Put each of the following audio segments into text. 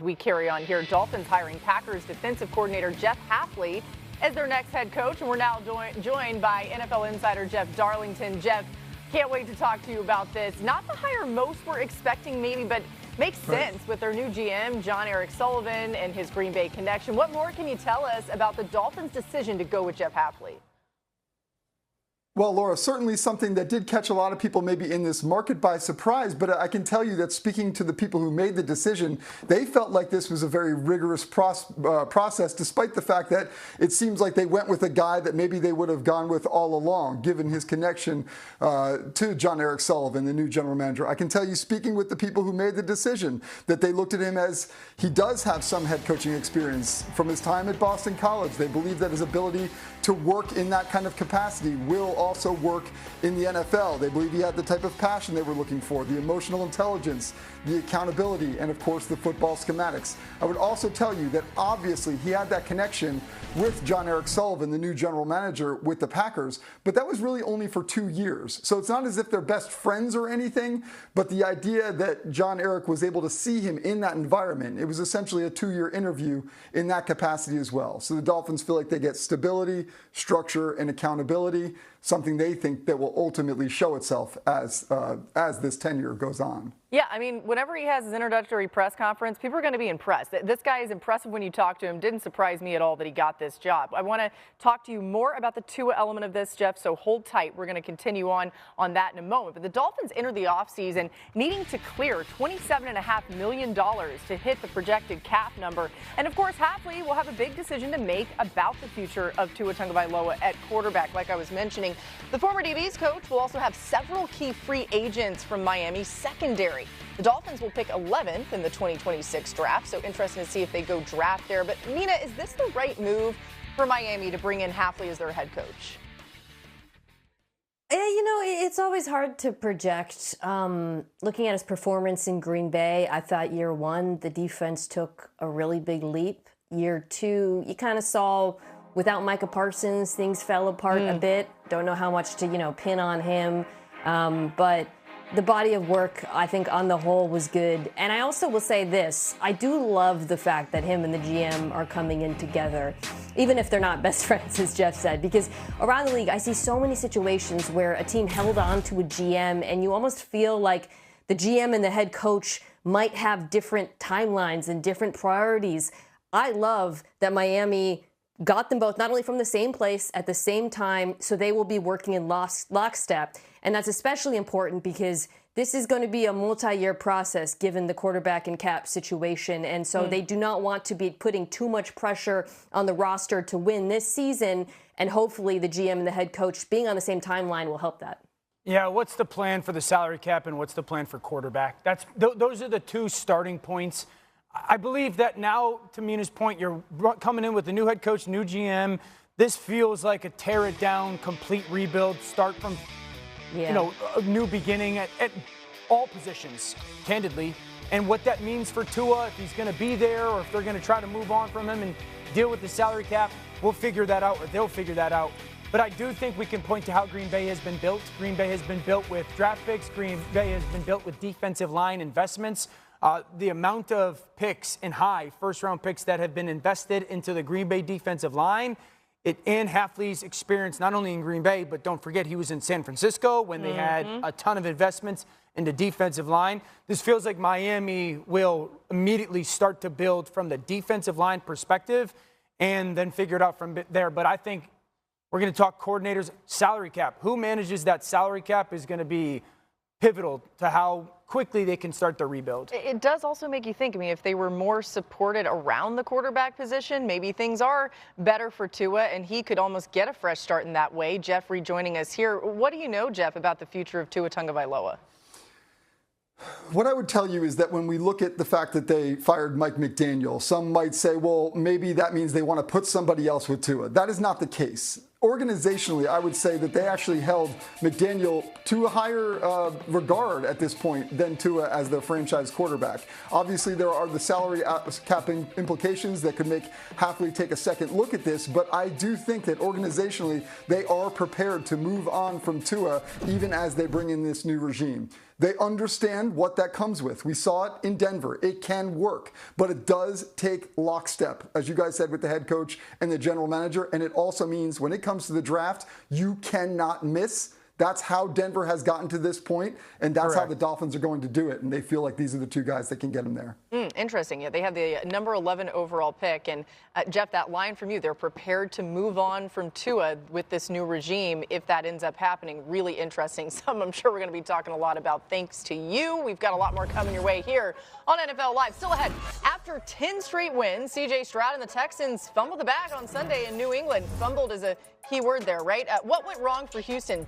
We carry on here. Dolphins hiring Packers defensive coordinator Jeff Hafley as their next head coach. And we're now joined by NFL insider Jeff Darlington. Jeff, can't wait to talk to you about this. Not the hire most were expecting maybe, but makes sense with their new GM, John Eric Sullivan, and his Green Bay connection. What more can you tell us about the Dolphins' decision to go with Jeff Hafley? Well, Laura, certainly something that did catch a lot of people maybe in this market by surprise, but I can tell you that speaking to the people who made the decision, they felt like this was a very rigorous process, despite the fact that it seems like they went with a guy that maybe they would have gone with all along, given his connection to John Eric Sullivan, the new general manager. I can tell you, speaking with the people who made the decision, that they looked at him as he does have some head coaching experience from his time at Boston College. They believe that his ability to work in that kind of capacity will also work in the NFL. They believe he had the type of passion they were looking for, the emotional intelligence, the accountability, and of course the football schematics. I would also tell you that obviously he had that connection with John Eric Sullivan, the new general manager with the Packers, but that was really only for 2 years. So it's not as if they're best friends or anything, but the idea that John Eric was able to see him in that environment, it was essentially a 2-year interview in that capacity as well. So the Dolphins feel like they get stability, structure, and accountability, something they think that will ultimately show itself as this tenure goes on. Yeah, I mean, whenever he has his introductory press conference, people are going to be impressed. This guy is impressive when you talk to him. Didn't surprise me at all that he got this job. I want to talk to you more about the Tua element of this, Jeff, so hold tight. We're going to continue on that in a moment. But the Dolphins entered the offseason needing to clear $27.5 million to hit the projected cap number. And, of course, Hafley will have a big decision to make about the future of Tua Tagovailoa at quarterback, like I was mentioning. The former DB's coach will also have several key free agents from Miami's secondary. The Dolphins will pick 11th in the 2026 draft, so interesting to see if they go draft there. But, Nina, is this the right move for Miami to bring in Hafley as their head coach? Yeah, you know, it's always hard to project. Looking at his performance in Green Bay, I thought year one, the defense took a really big leap. Year two, you kind of saw without Micah Parsons, things fell apart a bit. Don't know how much to, pin on him. But the body of work, I think, on the whole was good. And I also will say this. I do love the fact that him and the GM are coming in together, even if they're not best friends, as Jeff said. Because around the league, I see so many situations where a team held on to a GM, and you almost feel like the GM and the head coach might have different timelines and different priorities. I love that Miami got them both not only from the same place at the same time, so they will be working in lockstep. And that's especially important because this is going to be a multi-year process given the quarterback and cap situation. And so they do not want to be putting too much pressure on the roster to win this season. And hopefully the GM and the head coach being on the same timeline will help that. Yeah, what's the plan for the salary cap and what's the plan for quarterback? Those are the two starting points. I believe that now, to Mina's point, you're coming in with a new head coach, new GM. This feels like a tear it down, complete rebuild, start from, a new beginning at all positions, candidly. And what that means for Tua, if he's going to be there or if they're going to try to move on from him and deal with the salary cap, we'll figure that out, or they'll figure that out. But I do think we can point to how Green Bay has been built. Green Bay has been built with draft picks. Green Bay has been built with defensive line investments. The amount of picks and high first-round picks that have been invested into the Green Bay defensive line, and Hafley's experience not only in Green Bay, but don't forget he was in San Francisco when they had a ton of investments in the defensive line. This feels like Miami will immediately start to build from the defensive line perspective and then figure it out from there. But I think we're going to talk coordinators, salary cap. Who manages that salary cap is going to be pivotal to how quickly they can start the rebuild. It does also make you think, if they were more supported around the quarterback position, maybe things are better for Tua and he could almost get a fresh start in that way. Jeff rejoining us here. What do you know, Jeff, about the future of Tua Tagovailoa? What I would tell you is that when we look at the fact that they fired Mike McDaniel, some might say, well, maybe that means they want to put somebody else with Tua. That is not the case. Organizationally, I would say that they actually held McDaniel to a higher regard at this point than Tua as their franchise quarterback. Obviously, there are the salary cap implications that could make Hafley take a second look at this, but I do think that organizationally, they are prepared to move on from Tua even as they bring in this new regime. They understand what that comes with. We saw it in Denver. It can work, but it does take lockstep, as you guys said, with the head coach and the general manager. And it also means when it comes to the draft, you cannot miss. That's how Denver has gotten to this point, and that's how the Dolphins are going to do it. And they feel like these are the two guys that can get them there. Interesting. Yeah, they have the number 11 overall pick. And Jeff, that line from you, they're prepared to move on from Tua with this new regime if that ends up happening. Really interesting. Some I'm sure we're going to be talking a lot about thanks to you. We've got a lot more coming your way here on NFL Live. Still ahead. After 10 straight wins, C.J. Stroud and the Texans fumbled the bag on Sunday in New England. Fumbled is a key word there, right? What went wrong for Houston?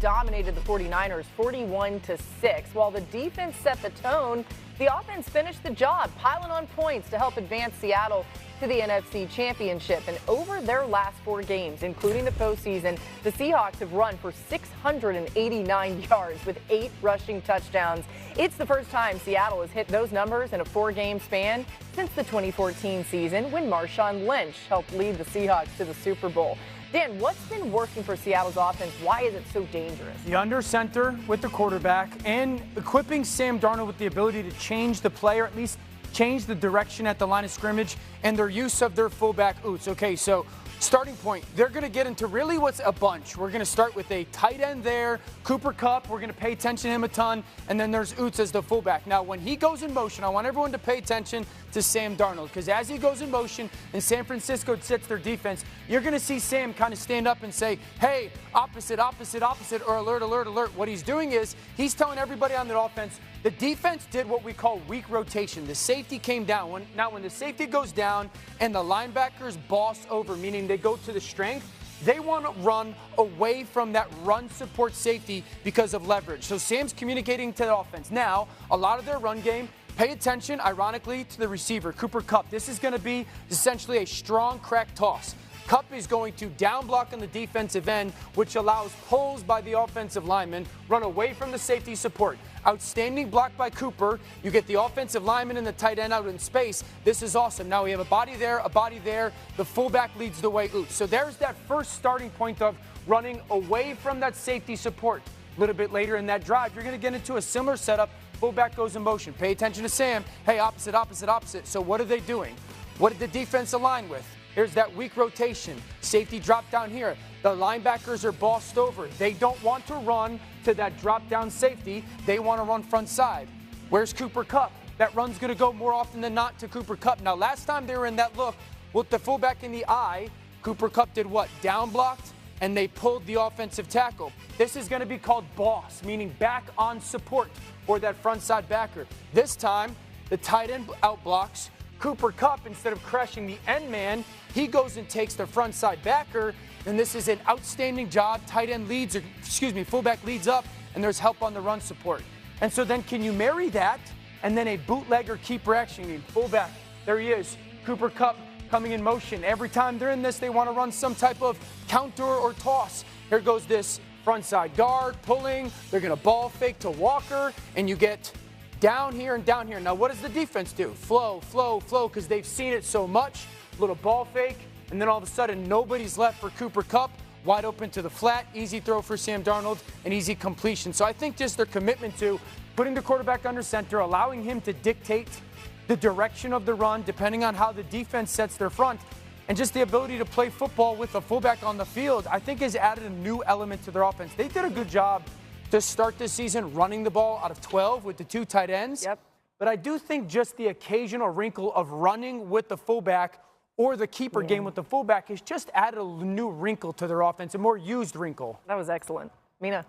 Dominated the 49ers 41-6. While the defense set the tone, the offense finished the job, piling on points to help advance Seattle to the NFC Championship. And over their last 4 games, including the postseason, the Seahawks have run for 689 yards with 8 rushing touchdowns. It's the first time Seattle has hit those numbers in a 4-game span since the 2014 season when Marshawn Lynch helped lead the Seahawks to the Super Bowl. Dan, what's been working for Seattle's offense? Why is it so dangerous? The under center with the quarterback and equipping Sam Darnold with the ability to change the play, or at least change the direction at the line of scrimmage, and their use of their fullback Oots. Okay, so starting point, they're going to get into really what's a bunch. We're going to start with a tight end there, Cooper Kupp. We're going to pay attention to him a ton, and then there's Oots as the fullback. Now, when he goes in motion, I want everyone to pay attention to Sam Darnold, because as he goes in motion and San Francisco sets their defense, you're going to see Sam kind of stand up and say, hey, opposite, opposite, opposite, or alert, alert, alert. What he's doing is he's telling everybody on the offense, the defense did what we call weak rotation. The safety came down. When the safety goes down and the linebackers boss over, meaning they go to the strength, they want to run away from that run support safety because of leverage. So Sam's communicating to the offense. Now, a lot of their run game, pay attention, ironically, to the receiver, Cooper Kupp. This is going to be essentially a strong crack toss. Kupp is going to down block on the defensive end, which allows pulls by the offensive lineman, run away from the safety support. Outstanding block by Cooper. You get the offensive lineman and the tight end out in space. This is awesome. Now we have a body there, a body there. The fullback leads the way. Oops. So there's that first starting point of running away from that safety support. A little bit later in that drive, you're going to get into a similar setup. Fullback goes in motion. Pay attention to Sam. Hey, opposite, opposite, opposite. So what are they doing? What did the defense align with? Here's that weak rotation. Safety drop down here. The linebackers are bossed over. They don't want to run to that drop down safety. They want to run front side. Where's Cooper Kupp? That run's going to go more often than not to Cooper Kupp. Now, last time they were in that look with the fullback in the eye, Cooper Kupp did what? Down blocked, and they pulled the offensive tackle. This is going to be called boss, meaning back on support for that front side backer. This time, the tight end out blocks. Cooper Kupp, instead of crushing the end man, he goes and takes the front side backer, and this is an outstanding job. Tight end leads, fullback leads up, and there's help on the run support. And so then can you marry that and then a bootlegger keeper action? Fullback, there he is. Cooper Kupp coming in motion. Every time they're in this, they want to run some type of counter or toss. Here goes this front side guard pulling. They're going to ball fake to Walker, and you get down here and down here. Now, what does the defense do? Flow, flow, flow, because they've seen it so much. Little ball fake, and then all of a sudden, nobody's left for Cooper Kupp. Wide open to the flat, easy throw for Sam Darnold, and easy completion. So I think just their commitment to putting the quarterback under center, allowing him to dictate the direction of the run, depending on how the defense sets their front, and just the ability to play football with a fullback on the field, I think has added a new element to their offense. They did a good job to start this season running the ball out of 12 with the 2 tight ends. Yep. But I do think just the occasional wrinkle of running with the fullback or the keeper game with the fullback has just added a new wrinkle to their offense, a more used wrinkle. That was excellent. Mina.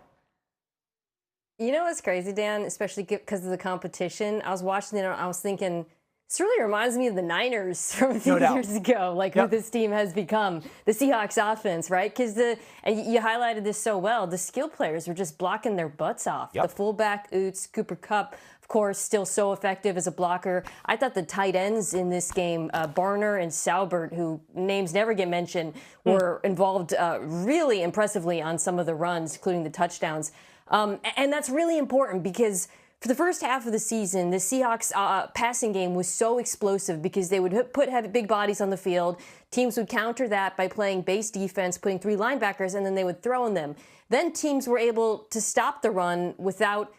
You know what's crazy, Dan, especially because of the competition? I was watching it and I was thinking, this really reminds me of the Niners from a few years ago, like who this team has become, the Seahawks offense, right? Because and you highlighted this so well, the skill players were just blocking their butts off. The fullback, Oots, Cooper Kupp, of course, still so effective as a blocker. I thought the tight ends in this game, Barner and Saubert, who names never get mentioned, were involved really impressively on some of the runs, including the touchdowns. And that's really important because for the first half of the season, the Seahawks passing game was so explosive because they would put big bodies on the field. Teams would counter that by playing base defense, putting 3 linebackers, and then they would throw in them. Then teams were able to stop the run without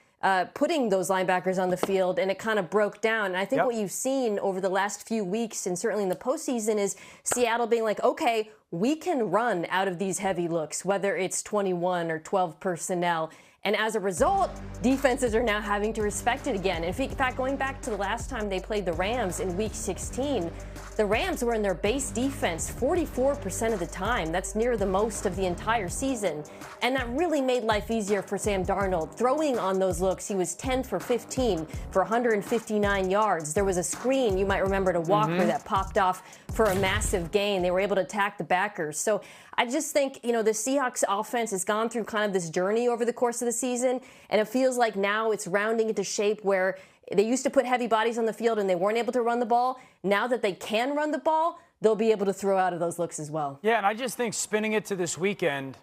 putting those linebackers on the field, and it kind of broke down. And I think what you've seen over the last few weeks, and certainly in the postseason, is Seattle being like, okay, we can run out of these heavy looks, whether it's 21 or 12 personnel. And as a result, defenses are now having to respect it again. In fact, going back to the last time they played the Rams in Week 16, the Rams were in their base defense 44% of the time. That's near the most of the entire season. And that really made life easier for Sam Darnold. Throwing on those looks, he was 10 for 15 for 159 yards. There was a screen, you might remember, to Walker that popped off for a massive gain. They were able to attack the backers. So I just think, the Seahawks offense has gone through kind of this journey over the course of the season, and it feels like now it's rounding into shape where they used to put heavy bodies on the field and they weren't able to run the ball. Now that they can run the ball, they'll be able to throw out of those looks as well. Yeah, and I just think spinning it to this weekend,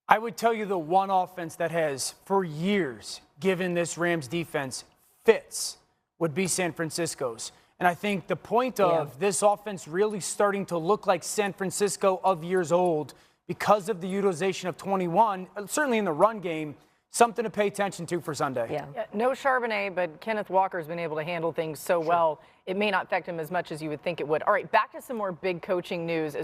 I would tell you the one offense that has, for years, given this Rams defense fits would be San Francisco's. And I think the point of this offense really starting to look like San Francisco of years old because of the utilization of 21, certainly in the run game, something to pay attention to for Sunday. Yeah, no Charbonnet, but Kenneth Walker's been able to handle things so well, it may not affect him as much as you would think it would. All right, back to some more big coaching news.